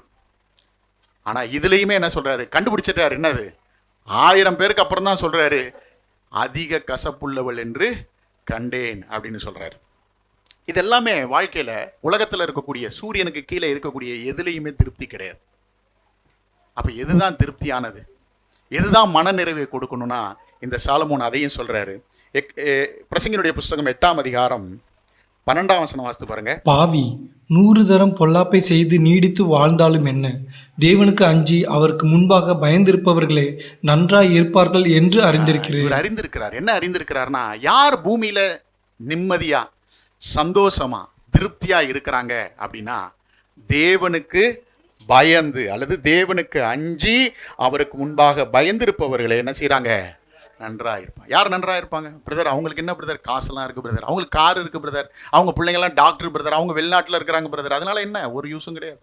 ஆனால் இதுலேயுமே என்ன சொல்றாரு? கண்டுபிடிச்சிட்டாரு. என்னது? 1000 பேருக்கு அப்புறம் தான் சொல்றாரு, அதிக கசப்புள்ளவள் என்று கண்டேன் அப்படின்னு சொல்றாரு. இதெல்லாமே வாழ்க்கையில உலகத்தில் இருக்கக்கூடிய, சூரியனுக்கு கீழே இருக்கக்கூடிய எதுலையுமே திருப்தி கிடையாது. அப்ப எதுதான் திருப்தியானது? எதுதான் மன நிறைவை கொடுக்கணும்னா இந்த சாலமோன் அதையும் சொல்றாரு. பிரசங்கினுடைய புஸ்தகம் 8ஆம் அதிகாரம் 12ஆம் வசனம் வாசித்து பாருங்க. பாவி 100 தரம் பொல்லாப்பை செய்து நீடித்து வாழ்ந்தாலும் என்ன, தேவனுக்கு அஞ்சி அவருக்கு முன்பாக பயந்திருப்பவர்களே நன்றாய் இருப்பார்கள் என்று அறிந்திருக்கிறார். என்ன அறிந்திருக்கிறார்னா, யார் பூமியில நிம்மதியா சந்தோஷமா திருப்தியா இருக்கிறாங்க அப்படின்னா, தேவனுக்கு பயந்து அல்லது தேவனுக்கு அஞ்சி அவருக்கு முன்பாக பயந்திருப்பவர்களே என்ன செய்யறாங்க? நன்றா இருப்பாங்க. யார் நன்றா இருப்பாங்க? பிரதர், அவங்களுக்கு என்ன பிரதர்? காசுலாம் இருக்கு பிரதர், அவங்களுக்கு கார் இருக்கு பிரதர், அவங்க பிள்ளைங்கள்லாம் டாக்டர் பிரதர், அவங்க வெளிநாட்டில் இருக்கிறாங்க பிரதர், அதனால என்ன? ஒரு யூஸும் கிடையாது.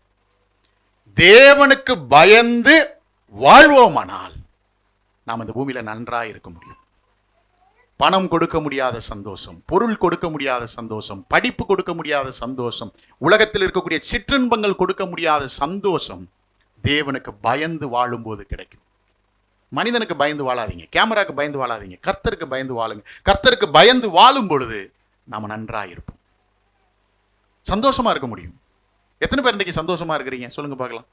தேவனுக்கு பயந்து வாழ்வோமானால் நாம் இந்த பூமியில நன்றாக இருக்க முடியும். பணம் கொடுக்க முடியாத சந்தோஷம், பொருள் கொடுக்க முடியாத சந்தோஷம், படிப்பு கொடுக்க முடியாத சந்தோஷம், உலகத்தில் இருக்கக்கூடிய சிற்றின்பங்கள் கொடுக்க முடியாத சந்தோஷம் தேவனுக்கு பயந்து வாழும்போது கிடைக்கும். மனிதனுக்கு பயந்து வாழாதீங்க, கேமராக்கு பயந்து வாழாதீங்க, கர்த்தருக்கு பயந்து வாழுங்க. கர்த்தருக்கு பயந்து வாழும் பொழுது நாம் நன்றாக இருப்போம், சந்தோஷமா இருக்க முடியும். எத்தனை பேர் இன்னைக்கு சந்தோஷமா இருக்கிறீங்க? சொல்லுங்க பார்க்கலாம்.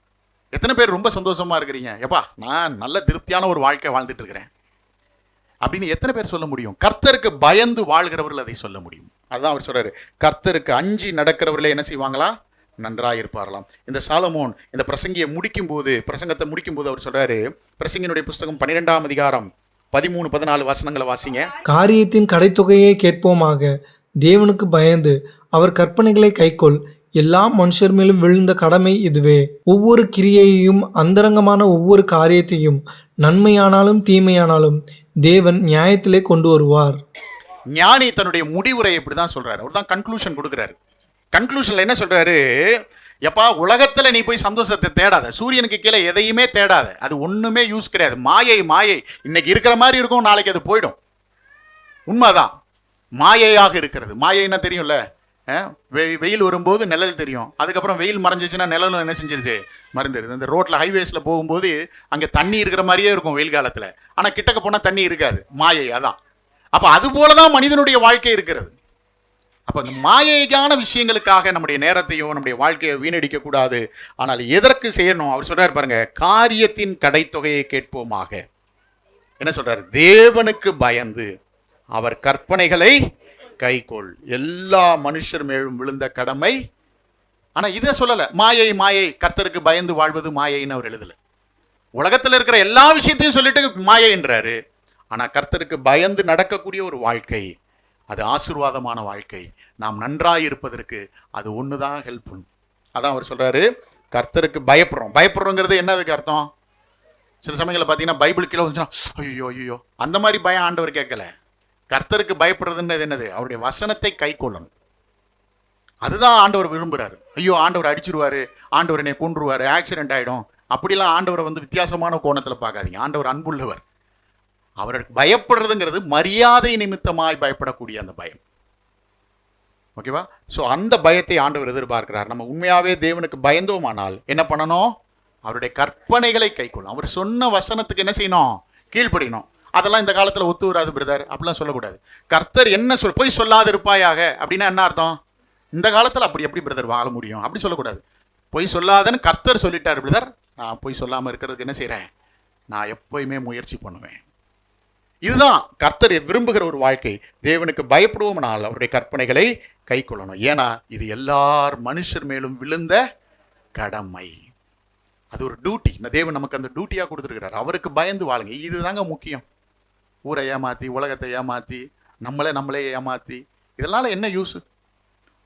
எத்தனை பேர் ரொம்ப சந்தோஷமா இருக்கிறீங்க? எப்பா, நான் நல்ல திருப்தியான ஒரு வாழ்க்கை வாழ்ந்துட்டு இருக்கிறேன் அப்படின்னு எத்தனை பேர் சொல்ல முடியும்? கர்த்தருக்கு பயந்து வாழ்கிறவர்கள் அதை சொல்ல முடியும். அதுதான் அவர் சொல்றாரு, கர்த்தருக்கு அஞ்சி நடக்கிறவர்களே என்ன செய்வாங்களா? நன்றாக இருப்பார்களாம். இந்த சாலமோன் இந்த பிரசங்கத்தை முடிக்கும் போது அவர் சொல்றாரு, பிரசங்கினுடைய புஸ்தகம் 12ஆம் அதிகாரம் 13-14 வசனங்களை வாசிங்க. காரியத்தின் கடைத்தொகையை கேட்போமாக, தேவனுக்கு பயந்து அவர் கற்பனைகளை கைக்கொள், எல்லா மனுஷர் மேலும் விழுந்த கடமை இதுவே. ஒவ்வொரு கிரியையையும் அந்தரங்கமான ஒவ்வொரு காரியத்தையும் நன்மையானாலும் தீமையானாலும் தேவன் நியாயத்திலே கொண்டு வருவார். ஞானி தன்னுடைய முடிவுரை இப்படிதான் சொல்றாரு. அவர் தான் கன்க்ளூஷன் கொடுக்கிறாரு. கன்க்ளூஷன்ல என்ன சொல்றாரு? எப்பா, உலகத்துல நீ போய் சந்தோஷத்தை தேடாத, சூரியனுக்கு கீழே எதையுமே தேடாத, அது ஒண்ணுமே யூஸ் கிடையாது. மாயை. இன்னைக்கு இருக்கிற மாதிரி இருக்கும், நாளைக்கு அது போயிடும். உண்மைதான், மாயையாக இருக்கிறது. மாயைன்னா தெரியும்ல, வெயில் வரும்போது நிழல் தெரியும், அதுக்கப்புறம் வெயில் மறைஞ்சிச்சுன்னா நிழலும் என்ன செஞ்சிருது? மறைந்துருது. இந்த ரோட்ல ஹைவேஸ்ல போகும்போது அங்க தண்ணி இருக்கிற மாதிரியே இருக்கும் வெயில் காலத்துல, ஆனா கிட்டக்க போனா தண்ணி இருக்காது. மாயை அதான். அப்ப அது போலதான் மனிதனுடைய வாழ்க்கை இருக்கிறது. அப்ப இந்த மாயைக்கான விஷயங்களுக்காக நம்முடைய நேரத்தையும் நம்முடைய வாழ்க்கையை வீணடிக்க கூடாது. ஆனால் எதற்கு செய்யணும்? அவர் சொல்றாரு பாருங்க, காரியத்தின் கடைத்தொகையை கேட்போமாக. என்ன சொல்றாரு? தேவனுக்கு பயந்து அவர் கற்பனைகளை கைக்கொள், எல்லா மனுஷர் மேலும் விழுந்த கடமை. ஆனா இதை சொல்லல, மாயை கர்த்தருக்கு பயந்து வாழ்வது மாயைன்னு அவர் எழுதல. உலகத்தில் இருக்கிற எல்லா விஷயத்தையும் சொல்லிட்டு மாயைன்றாரு. ஆனா கர்த்தருக்கு பயந்து நடக்கக்கூடிய ஒரு வாழ்க்கை, அது ஆசீர்வாதமான வாழ்க்கை. நாம் நன்றாக இருப்பதற்கு அது ஒண்ணுதான் ஹெல்ப் பண்ணும். அதான் அவர் சொல்றாரு, கர்த்தருக்கு பயப்படுறோங்கிறது என்னதுக்கு அர்த்தம்? சில சமயங்களில் பார்த்தீங்கன்னா பைபிள் கீழே வந்துச்சுன்னா ஐயோ அந்த மாதிரி பயம் ஆண்டவர் கேட்கல. கர்த்தருக்கு பயப்படுறதுன்னு என்னது? அவருடைய வசனத்தை கை கொள்ளணும். அதுதான் ஆண்டவர் விரும்புகிறாரு. ஐயோ ஆண்டவர் அடிச்சிருவாரு, ஆண்டவர் என்னை கொன்றுவாரு, ஆக்சிடென்ட் ஆகிடும், அப்படிலாம் ஆண்டவரை வித்தியாசமான கோணத்தில் பார்க்காதீங்க. ஆண்டவர் அன்புள்ளவர். அவருக்கு பயப்படுறதுங்கிறது மரியாதை நிமித்தமாய் பயப்படக்கூடிய அந்த பயம். ஓகேவா? ஸோ அந்த பயத்தை ஆண்டவர் எதிர்பார்க்கிறார். நம்ம உண்மையாகவே தேவனுக்கு பயந்தோமானால் என்ன பண்ணணும்? அவருடைய கற்பனைகளை கைக்கொள்ளும். அவர் சொன்ன வசனத்துக்கு என்ன செய்யணும்? கீழ்ப்படியணும். அதெல்லாம் இந்த காலத்தில் ஒத்து வராது பிரதர், அப்படிலாம் சொல்லக்கூடாது. கர்த்தர் என்ன போய் சொல்லாது இருப்பாயாக அப்படின்னா என்ன அர்த்தம்? இந்த காலத்தில் அப்படி எப்படி பிரதர் வாழ முடியும்? அப்படி சொல்லக்கூடாது. பொய் சொல்லாதன்னு கர்த்தர் சொல்லிட்டார் பிரதர், நான் பொய் சொல்லாமல் இருக்கிறதுக்கு என்ன செய்கிறேன்? நான் எப்போயுமே முயற்சி பண்ணுவேன். இதுதான் கர்த்தர் விரும்புகிற ஒரு வாழ்க்கை. தேவனுக்கு பயப்படுவோம்னால் அவருடைய கற்பனைகளை கை கொள்ளணும். ஏன்னா இது எல்லார் மனுஷர் மேலும் விழுந்த கடமை. அது ஒரு டியூட்டி. தேவன் நமக்கு அந்த டியூட்டியாக கொடுத்துருக்கிறார். அவருக்கு பயந்து வாழுங்க. இதுதாங்க முக்கியம். ஊரை ஏமாற்றி, உலகத்தை ஏமாற்றி, நம்மளே ஏமாற்றி, இதனால என்ன யூஸ்?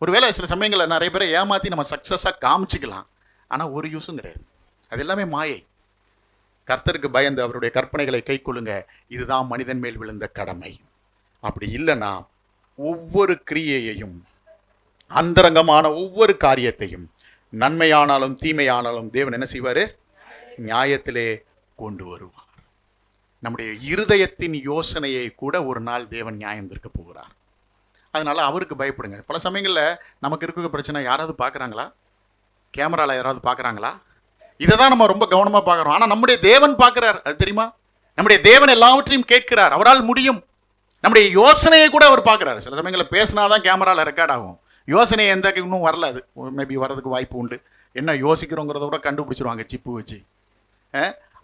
ஒருவேளை சில சமயங்களில் நிறைய பேரை ஏமாற்றி நம்ம சக்ஸஸாக காமிச்சிக்கலாம், ஆனால் ஒரு யூஸும் கிடையாது. அது எல்லாமே மாயை. கர்த்தருக்கு பயந்து அவருடைய கற்பனைகளை கை கொள்ளுங்க. இதுதான் மனிதன் மேல் விழுந்த கடமை. அப்படி இல்லைன்னா ஒவ்வொரு கிரியையையும், அந்தரங்கமான ஒவ்வொரு காரியத்தையும், நன்மையானாலும் தீமையானாலும் தேவன் என்ன செய்வார்? நியாயத்திலே கொண்டு வருவார். நம்முடைய இருதயத்தின் யோசனையை கூட ஒரு நாள் தேவன் நியாயம் தீர்க்க போகிறார். அதனால அவருக்கு பயப்படுங்க. பல சமயங்களில் நமக்கு இருக்கிற பிரச்சனை யாராவது பார்க்குறாங்களா? கேமராவில் யாராவது பார்க்குறாங்களா? இதை தான் நம்ம ரொம்ப கவனமாக பார்க்குறோம். ஆனால் நம்முடைய தேவன் பார்க்குறார். அது தெரியுமா? நம்முடைய தேவன் எல்லாவற்றையும் கேட்கிறார். அவரால் முடியும். நம்முடைய யோசனையை கூட அவர் பார்க்குறாரு. சில சமயங்களில் பேசினாதான் கேமராவில் ரெக்கார்ட் ஆகும். யோசனை எந்த இன்னும் வரல, அது மேபி வர்றதுக்கு வாய்ப்பு உண்டு. என்ன யோசிக்கிறோங்கிறத கூட கண்டுபிடிச்சிருவாங்க சிப்பு வச்சு.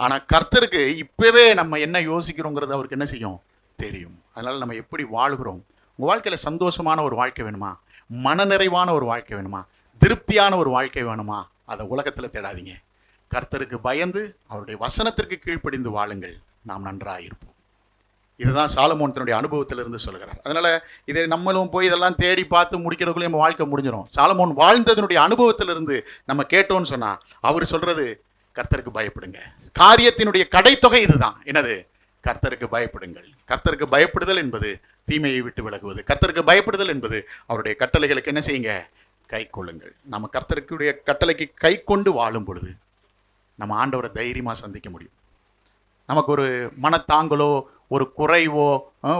ஆனால் கர்த்தருக்கு இப்போவே நம்ம என்ன யோசிக்கிறோங்கிறது அவருக்கு என்ன செய்யும்? தெரியும். அதனால் நம்ம எப்படி வாழுகிறோம்? உங்கள் வாழ்க்கையில் சந்தோஷமான ஒரு வாழ்க்கை வேணுமா? மனநிறைவான ஒரு வாழ்க்கை வேணுமா? திருப்தியான ஒரு வாழ்க்கை வேணுமா? அதை உலகத்தில் தேடாதீங்க. கர்த்தருக்கு பயந்து அவருடைய வசனத்திற்கு கீழ்ப்படிந்து வாழுங்கள், நாம் நன்றாக இருப்போம். இதுதான் சாலமோன் தன்னுடைய அனுபவத்திலிருந்து சொல்கிறார். அதனால் இதை நம்மளும் போய் இதெல்லாம் தேடி பார்த்து முடிக்கிறதுக்குள்ளே நம்ம வாழ்க்கை முடிஞ்சிடும். சாலமோன் வாழ்ந்ததனுடைய அனுபவத்திலிருந்து நம்ம கேட்டோன்னு சொன்னால் அவர் சொல்கிறது கர்த்தருக்கு பயப்படுங்க. காரியத்தினுடைய கடைத்தொகை இதுதான். என்னது? கர்த்தருக்கு பயப்படுங்கள். கர்த்தருக்கு பயப்படுதல் என்பது தீமையை விட்டு விலகுவது. கர்த்தருக்கு பயப்படுதல் என்பது அவருடைய கட்டளைகளுக்கு என்ன செய்யுங்க? கை கொள்ளுங்கள். நம்ம கர்த்தருக்குடைய கட்டளைக்கு கை கொண்டு வாழும் பொழுது நம்ம ஆண்டவரை தைரியமாக சந்திக்க முடியும். நமக்கு ஒரு மனத்தாங்கலோ, ஒரு குறைவோ,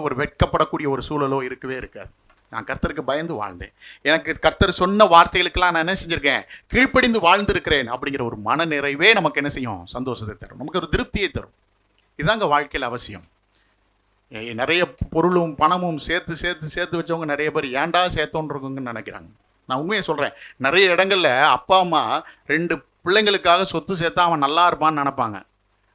ஒரு வெட்கப்படக்கூடிய ஒரு சூழலோ இருக்கவே இருக்காது. நான் கர்த்தருக்கு பயந்து வாழ்ந்தேன், எனக்கு கர்த்தர் சொன்ன வார்த்தைகளுக்கெல்லாம் நான் என்ன செஞ்சுருக்கேன்? கீழ்ப்படிந்து வாழ்ந்திருக்கிறேன் அப்படிங்கிற ஒரு மன நிறைவே நமக்கு என்ன செய்யும்? சந்தோஷத்தை தரும், நமக்கு ஒரு திருப்தியை தரும். இதுதாங்க வாழ்க்கையில் அவசியம். நிறைய பொருளும் பணமும் சேர்த்து சேர்த்து சேர்த்து வச்சவங்க நிறைய பேர் ஏன்டா சேர்த்தோன்றவங்கன்னு நினைக்கிறாங்க. நான் உண்மையை சொல்கிறேன். நிறைய இடங்களில் அப்பா அம்மா 2 பிள்ளைங்களுக்காக சொத்து சேர்த்தா அவன் நல்லா இருப்பான்னு நினைப்பாங்க.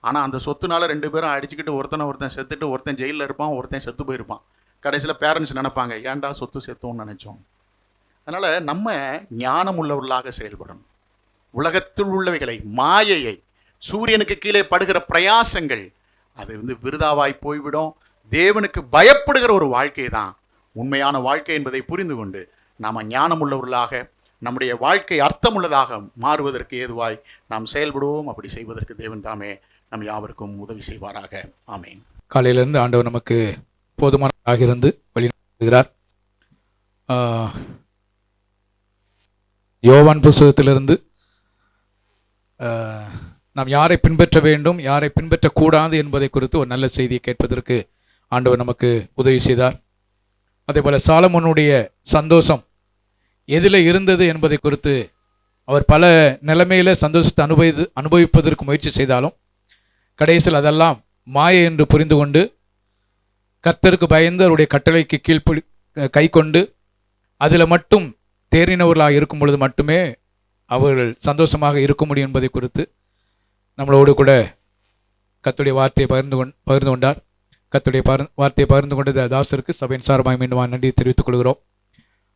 ஆனால் அந்த சொத்துனால 2 பேரும் அடிச்சுக்கிட்டு ஒருத்தன் செத்துட்டு, ஒருத்தன் ஜெயிலில் இருப்பான், ஒருத்தன் செத்து போயிருப்பான். கடைசியில் பேரண்ட்ஸ் நினைப்பாங்க, ஏன்டா சொத்து சேர்த்தோன்னு நினச்சோம். அதனால் நம்ம ஞானம் உள்ளவர்களாக செயல்படணும். உலகத்தில் உள்ளவைகளை, மாயையை, சூரியனுக்கு கீழே படுகிற பிரயாசங்கள், அது விருதாவாய் போய்விடும். தேவனுக்கு பயப்படுகிற ஒரு வாழ்க்கை தான் உண்மையான வாழ்க்கை என்பதை புரிந்து கொண்டு நாம் ஞானம் உள்ளவர்களாக, நம்முடைய வாழ்க்கை அர்த்தமுள்ளதாக மாறுவதற்கு ஏதுவாய் நாம் செயல்படுவோம். அப்படி செய்வதற்கு தேவன் தாமே நம் யாவருக்கும் உதவி செய்வாராக. ஆமேன். காலையிலிருந்து ஆண்டவர் நமக்கு போதுமானதாக இருந்து வழி நடத்துகிறார். யோவான் புத்தகத்திலிருந்து நாம் யாரை பின்பற்ற வேண்டும், யாரை பின்பற்றக்கூடாது என்பதை குறித்து ஒரு நல்ல செய்தியை கேட்பதற்கு ஆண்டவர் நமக்கு உதவி செய்தார். அதே போல் சாலமோனுடைய சந்தோஷம் எதில் இருந்தது என்பதை குறித்து அவர் பல நிலைமையில் சந்தோஷத்தை அனுபவிப்பதற்கு முயற்சி செய்தாலும் கடைசியில் அதெல்லாம் மாயை என்று புரிந்து கொண்டு கர்த்தருக்கு பயந்து அவருடைய கட்டளைக்கு கை கொண்டு அதில் மட்டும் தேறினவர்களாக இருக்கும் பொழுது மட்டுமே அவர்கள் சந்தோஷமாக இருக்க முடியும் என்பதை குறித்து நம்மளோடு கூட கர்த்தருடைய வார்த்தையை பகிர்ந்து கொண்டார். கர்த்தருடைய வார்த்தையை பகிர்ந்து கொண்ட தாசருக்கு சபையின் சார்பாக மீண்டும் நன்றி தெரிவித்துக் கொள்கிறோம்.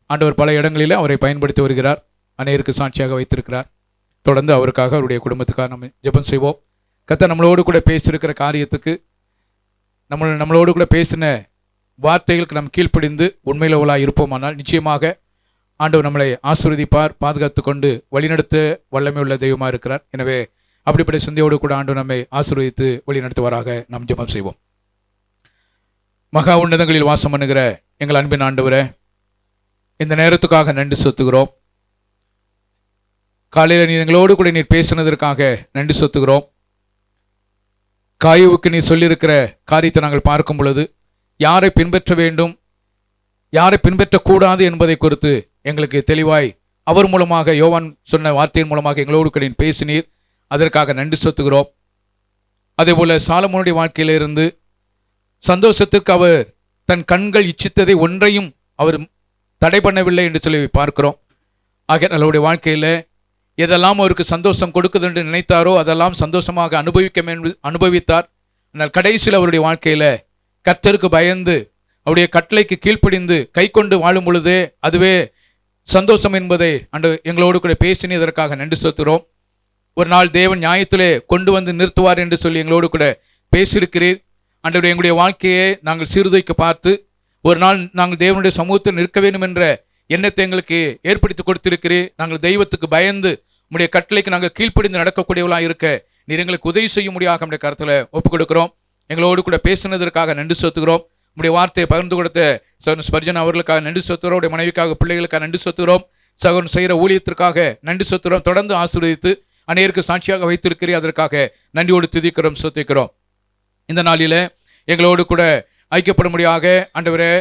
ஆண்டவர் பல இடங்களில் அவரை பயன்படுத்தி வருகிறார், அநேகருக்கு சாட்சியாக வைத்திருக்கிறார். தொடர்ந்து அவருக்காக, அவருடைய குடும்பத்துக்காக நம்ம ஜெபம் செய்வோம். கர்த்தர் நம்மளோடு கூட பேசியிருக்கிற காரியத்துக்கு, நம்மளோடு கூட பேசின வார்த்தைகளுக்கு நாம் கீழ்ப்படிந்து உண்மையிலவளாக இருப்போமானால் நிச்சயமாக ஆண்டவர் நம்மளை ஆசீர்வதிப்பார், பாதுகாத்து கொண்டு வழிநடத்த வல்லமை உள்ள தெய்வமாக இருக்கிறார். எனவே அப்படிப்பட்ட சிந்தையோடு கூட ஆண்டவர் நம்மை ஆசீர்வதித்து வழிநடத்துவாராக. நாம் ஜெபம் செய்வோம். மகா உன்னதங்களில் வாசம் பண்ணுகிற எங்கள் அன்பின் ஆண்டவரே, இந்த நேரத்துக்காக நன்றி செலுத்துகிறோம். காலையில் நீர் எங்களோடு கூட நீர் பேசினதற்காக நன்றி செலுத்துகிறோம். காயுவுக்கு நீர் சொல்லியிருக்கிற காரியத்தை நாங்கள் பார்க்கும் பொழுது யாரை பின்பற்ற வேண்டும், யாரை பின்பற்றக்கூடாது என்பதை குறித்து எங்களுக்கு தெளிவாய் அவர் மூலமாக, யோவான் சொன்ன வார்த்தையின் மூலமாக எங்களோடு கூட நீர் பேசினீர். அதற்காக நன்றி செலுத்துகிறோம். அதே போல சாலமோனுடைய வாழ்க்கையிலிருந்து சந்தோஷத்திற்கு அவர் தன் கண்கள் இச்சித்ததை ஒன்றையும் அவர் தடை பண்ணவில்லை என்று சொல்லி பார்க்கிறோம். ஆக அவருடைய வாழ்க்கையில் எதெல்லாம் அவருக்கு சந்தோஷம் கொடுக்குது என்று நினைத்தாரோ அதெல்லாம் சந்தோஷமாக அனுபவித்தார். ஆனால் கடைசியில் அவருடைய வாழ்க்கையில் கர்த்தருக்கு பயந்து அவருடைய கட்டளைக்கு கீழ்ப்படிந்து கை கொண்டு வாழும் பொழுதே அதுவே சந்தோஷம் என்பதை எங்களோடு கூட பேசினதற்காக நன்றி செலுத்துகிறோம். ஒரு நாள் தேவன் நியாயத்திலே கொண்டு வந்து நிறுத்துவார் என்று சொல்லி எங்களோடு கூட பேசியிருக்கிறீர். ஆண்டவரே, எங்களுடைய வாழ்க்கையை நாங்கள் சீர்தூக்கி பார்த்து ஒரு நாள் நாங்கள் தேவனுடைய சமூகத்தில் நிற்க வேண்டும் என்ற எண்ணத்தை எங்களுக்கு ஏற்படுத்தி கொடுத்திருக்கிறீர். நாங்கள் தெய்வத்துக்கு பயந்து உடைய கட்டளைக்கு நாங்கள் கீழ்ப்படிந்து நடக்கக்கூடியவர்களாக இருக்க நீர் எங்களுக்கு உதவி செய்ய முடியாத நம்முடைய கருத்தில் ஒப்புக் கொடுக்கிறோம். எங்களோடு கூட பேசினதற்காக நன்றி செலுத்துகிறோம். உடைய வார்த்தையை பகிர்ந்து கொடுத்த சகோதரன் ஸ்பர்ஜன் அவர்களுக்காக நன்றி செலுத்துகிறோம். உடைய மனைவிக்காக, பிள்ளைகளுக்காக நன்றி செலுத்துகிறோம். சகோதரன் செய்கிற ஊழியத்திற்காக நன்றி செலுத்துகிறோம். தொடர்ந்து ஆசீர்வதித்து அநேருக்கு சாட்சியாக வைத்திருக்கிறீர். அதற்காக நன்றியோடு துதிக்கிறோம், செலுத்துகிறோம். இந்த நாளில் எங்களோடு கூட ஐக்கியப்படும்படியாக ஆண்டவரே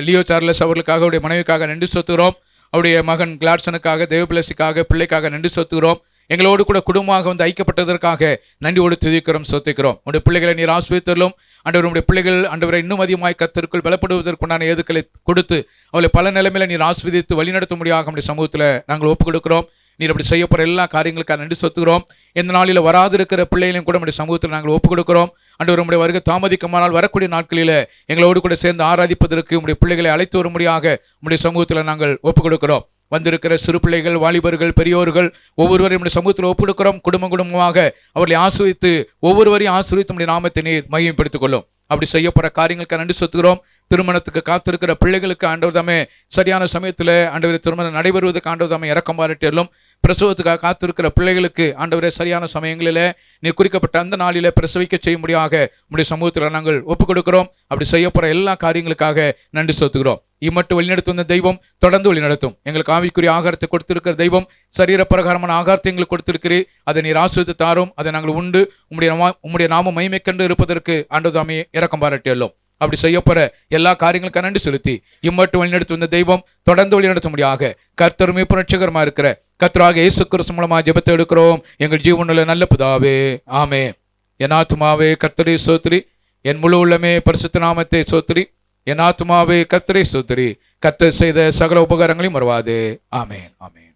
லியோ சார்லஸ் அவர்களுக்காக, அவருடைய மனைவிக்காக நன்றி செலுத்துகிறோம். அவருடைய மகன் கிளாட்சனுக்காக, தேவபிளஸிக்காக, பிள்ளைக்காக நன்றி செலுத்துகிறோம். எங்களோடு கூட குடும்பமாக வந்து ஐக்கியப்பட்டதற்காக நன்றியோடு துதிக்கிறோம், செலுத்துகிறோம். உடைய பிள்ளைகளை நீர் ஆசீர்வதித்தருளும். ஆண்டவர், உடைய பிள்ளைகள் ஆண்டவரை இன்னும் அதிகமாய் கர்த்தருக்குள் பலப்படுவதற்குண்டான ஏதுக்களை கொடுத்து அவளை பல நிலைமையில நீர் ஆசீர்வதித்து வழிநடத்த முடியாத நம்முடைய சமூகத்தில் நாங்கள் ஒப்புக் கொடுக்கிறோம். நீர் அப்படி செய்யப்படுற எல்லா காரியங்களுக்காக நன்றி செலுத்துகிறோம். இந்த நாளில் வராது இருக்கிற பிள்ளைகளையும் கூட நம்முடைய சமூகத்தில் நாங்கள் ஒப்புக் கொடுக்கிறோம். ஆண்டவர், உம்முடைய வருகை தாமதிக்குமானால் வரக்கூடிய நாட்களில் எங்களோடு கூட சேர்ந்து ஆராதிப்பதற்கு உம்முடைய பிள்ளைகளை அழைத்து வரும்படியாக உம்முடைய சமூகத்தில் நாங்கள் ஒப்புக் கொடுக்கிறோம். வந்திருக்கிற சிறு பிள்ளைகள், வாலிபர்கள், பெரியோர்கள் ஒவ்வொருவரையும் நம்முடைய சமூகத்தில் ஒப்புக் கொடுக்கிறோம். குடும்பமாக அவர்களை ஆசீர்வித்து ஒவ்வொருவரையும் ஆசீர்வித்து நம்முடைய நாமத்தை நீர் மையப்படுத்திக் கொள்ளும். அப்படி செய்யப்படுற காரியங்களுக்கு நன்றி செலுத்துகிறோம். திருமணத்துக்கு காத்திருக்கிற பிள்ளைகளுக்கு ஆண்டவர் தாமே சரியான சமயத்தில் ஆண்டவர் திருமணம் நடைபெறுவதற்கு ஆண்டவர் தாமே இரக்கம் பாராட்டியலும். பிரசவத்துக்காக காத்திருக்கிற பிள்ளைகளுக்கு ஆண்டவரே சரியான சமயங்களில் நீர் குறிக்கப்பட்ட அந்த நாளில் பிரசவிக்க செய்ய முடியாக உடைய சமூகத்தில் நாங்கள் ஒப்புக் கொடுக்கிறோம். அப்படி செய்யப்படுற எல்லா காரியங்களுக்காக நன்றி செலுத்துகிறோம். இம்மட்டும் வழிநடத்தும் தெய்வம் தொடர்ந்து வழிநடத்தும். எங்களுக்கு ஆவிக்குரிய ஆகாரத்தை கொடுத்திருக்கிற தெய்வம், சரீர பிரகாரமான ஆகாரத்தை எங்களுக்கு கொடுத்திருக்கிறீர். அதை நீர் ஆசீர்வதித்து தாரும். அதை நாங்கள் உண்டு உம்முடைய நாம மகிமைக்கென்று இருப்பதற்கு ஆண்டவர் தாமே இரக்கம் பாராட்டியலும். அப்படி செய்யப்படுற எல்லா காரியங்களுக்கும் நன்றி செலுத்தி இம்மட்டும் வழிநடத்தும் இந்த தெய்வம் தொடர்ந்து வழிநடத்தும்படியாக கர்த்தருமே புரட்சகரமா இருக்கிற கர்த்தராகிய இயேசு கிறிஸ்து மூலமா ஜெபத்தை எடுக்கிறோம் எங்கள் ஜீவனுள்ள நல்ல பிதாவே, ஆமென். என் ஆத்துமாவே கர்த்தரை ஸ்தோத்திரி, என் முழு உள்ளமே பரிசுத்த நாமத்தை ஸ்தோத்திரி. என் ஆத்துமாவே கர்த்தரை ஸ்தோத்திரி, கர்த்தர் செய்த சகல உபகாரங்களையும் மறவாதே. ஆமென், ஆமென்.